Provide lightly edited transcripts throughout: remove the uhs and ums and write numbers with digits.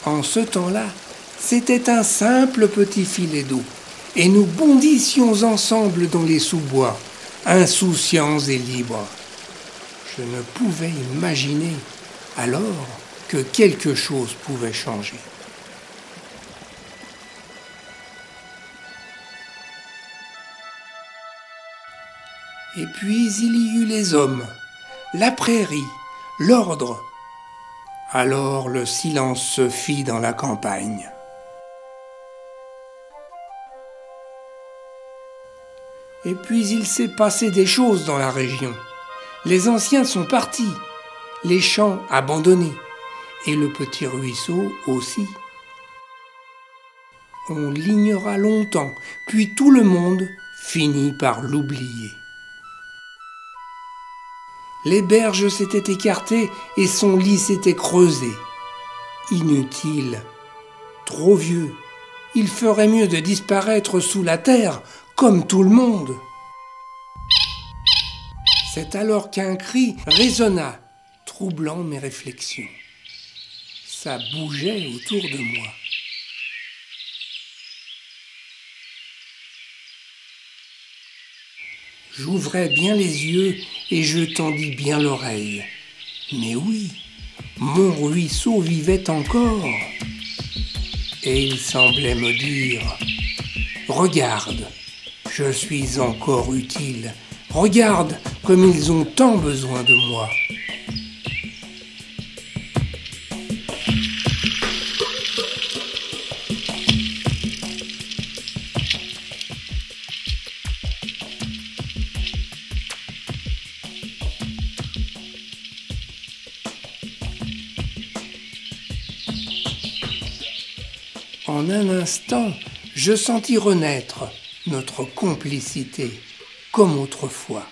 En ce temps-là, c'était un simple petit filet d'eau, et nous bondissions ensemble dans les sous-bois, insouciants et libres. Je ne pouvais imaginer alors que quelque chose pouvait changer. Et puis il y eut les hommes, la prairie, l'ordre. Alors le silence se fit dans la campagne. Et puis il s'est passé des choses dans la région. Les anciens sont partis, les champs abandonnés, et le petit ruisseau aussi. On l'ignora longtemps, puis tout le monde finit par l'oublier. Les berges s'étaient écartées et son lit s'était creusé. Inutile, trop vieux, il ferait mieux de disparaître sous la terre, comme tout le monde. C'est alors qu'un cri résonna, troublant mes réflexions. Ça bougeait autour de moi. J'ouvrais bien les yeux et je tendis bien l'oreille. Mais oui, mon ruisseau vivait encore. Et il semblait me dire « Regarde, je suis encore utile. Regarde comme ils ont tant besoin de moi. » En un instant, je sentis renaître notre complicité, comme autrefois.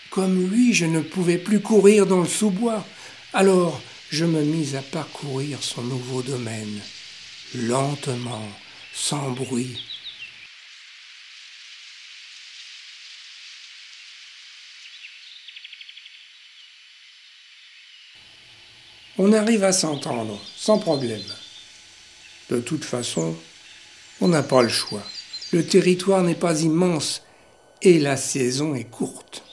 Comme lui, je ne pouvais plus courir dans le sous-bois, alors je me mis à parcourir son nouveau domaine, lentement, sans bruit. On arrive à s'entendre, sans problème. De toute façon, on n'a pas le choix. Le territoire n'est pas immense et la saison est courte.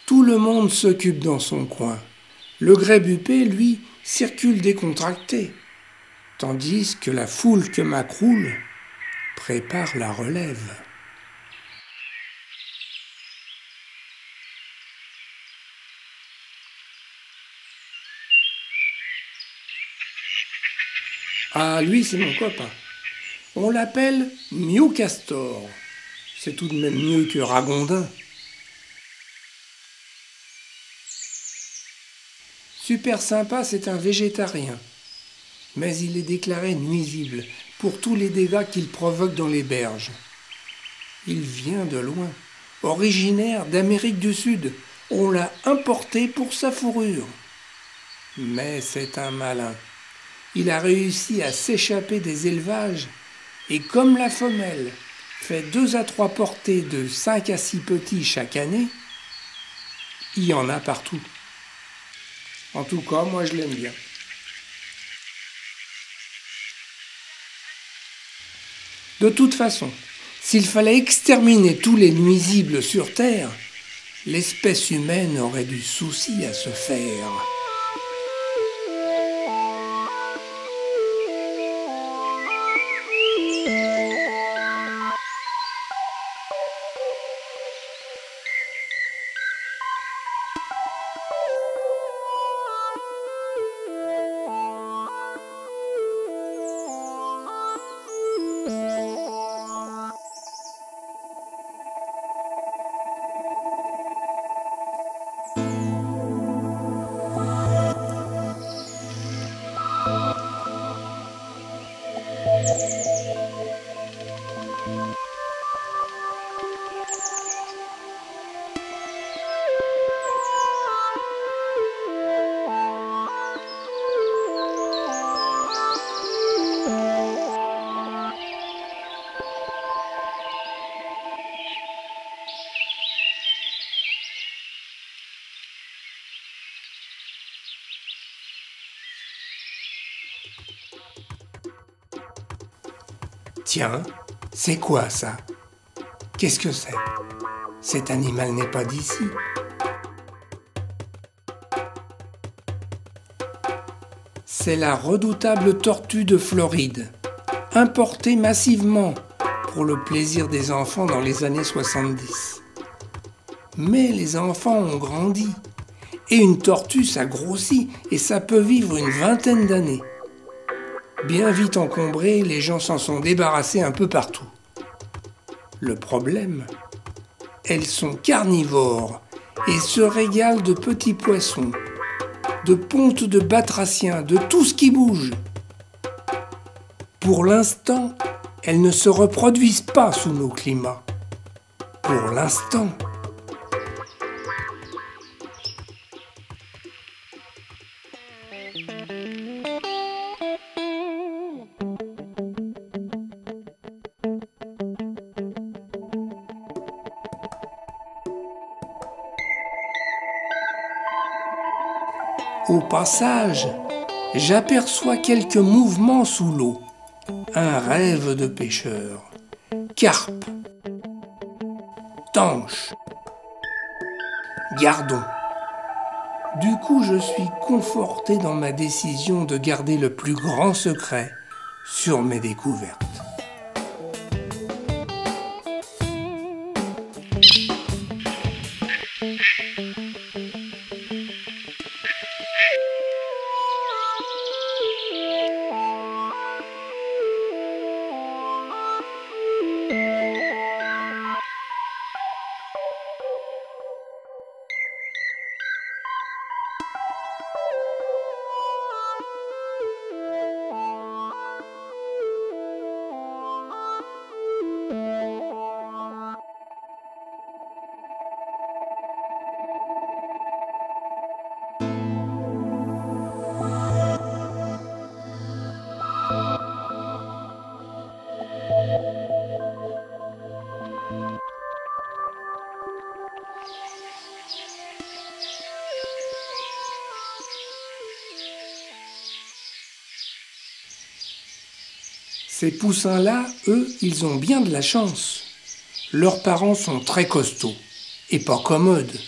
Tout le monde s'occupe dans son coin. Le grès-bupé, lui, circule décontracté, tandis que la foule que m'accroule prépare la relève. Ah, lui, c'est mon copain. On l'appelle Miou Castor. C'est tout de même mieux que Ragondin. Super sympa, c'est un végétarien. Mais il est déclaré nuisible pour tous les dégâts qu'il provoque dans les berges. Il vient de loin, originaire d'Amérique du Sud. On l'a importé pour sa fourrure. Mais c'est un malin. Il a réussi à s'échapper des élevages et comme la femelle fait 2 à 3 portées de 5 à 6 petits chaque année, il y en a partout. En tout cas, moi je l'aime bien. De toute façon, s'il fallait exterminer tous les nuisibles sur Terre, l'espèce humaine aurait du souci à se faire. Tiens, c'est quoi ça? Qu'est-ce que c'est? Cet animal n'est pas d'ici. C'est la redoutable tortue de Floride, importée massivement pour le plaisir des enfants dans les années 70. Mais les enfants ont grandi, et une tortue ça grossit et ça peut vivre une vingtaine d'années. Bien vite encombrés, les gens s'en sont débarrassés un peu partout. Le problème, elles sont carnivores et se régalent de petits poissons, de pontes de batraciens, de tout ce qui bouge. Pour l'instant, elles ne se reproduisent pas sous nos climats. Pour l'instant. Au passage, j'aperçois quelques mouvements sous l'eau. Un rêve de pêcheur. Carpe, tanche, gardon. Du coup, je suis conforté dans ma décision de garder le plus grand secret sur mes découvertes. Ces poussins-là, eux, ils ont bien de la chance. Leurs parents sont très costauds et pas commodes.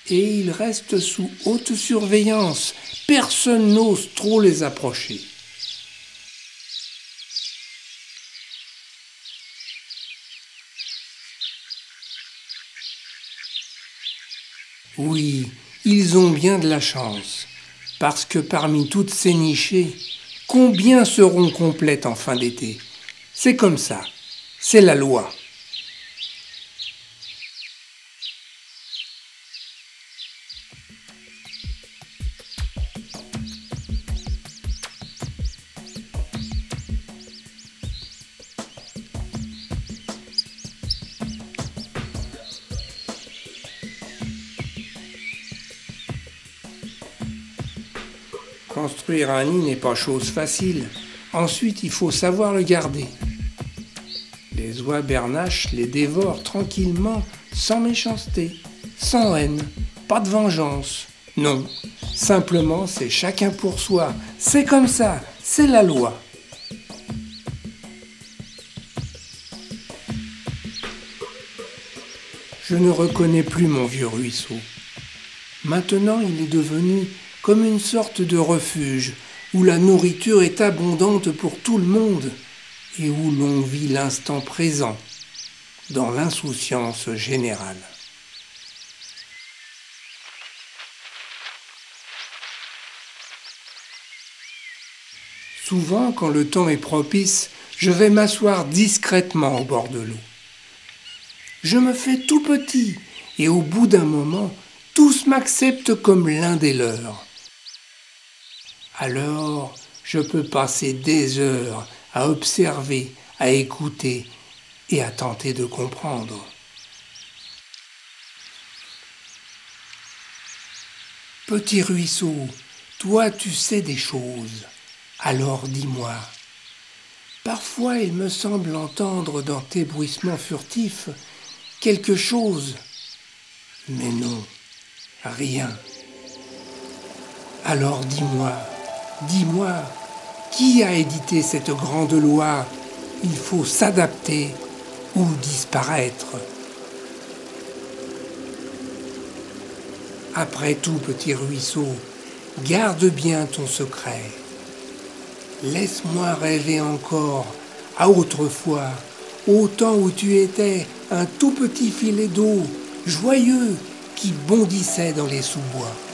Et ils restent sous haute surveillance. Personne n'ose trop les approcher. Oui, ils ont bien de la chance. Parce que parmi toutes ces nichées, combien seront complètes en fin d'été? C'est comme ça, c'est la loi. Construire un nid n'est pas chose facile. Ensuite, il faut savoir le garder. Les oies bernaches les dévorent tranquillement, sans méchanceté, sans haine, pas de vengeance. Non, simplement c'est chacun pour soi. C'est comme ça, c'est la loi. Je ne reconnais plus mon vieux ruisseau. Maintenant, il est devenu comme une sorte de refuge où la nourriture est abondante pour tout le monde et où l'on vit l'instant présent dans l'insouciance générale. Souvent, quand le temps est propice, je vais m'asseoir discrètement au bord de l'eau. Je me fais tout petit et au bout d'un moment, tous m'acceptent comme l'un des leurs. Alors, je peux passer des heures à observer, à écouter et à tenter de comprendre. Petit ruisseau, toi tu sais des choses, alors dis-moi. Parfois il me semble entendre dans tes bruissements furtifs quelque chose, mais non, rien. Alors dis-moi, Qui a édité cette grande loi? Il faut s'adapter ou disparaître. Après tout, petit ruisseau, garde bien ton secret. Laisse-moi rêver encore à autrefois, au temps où tu étais un tout petit filet d'eau, joyeux, qui bondissait dans les sous-bois.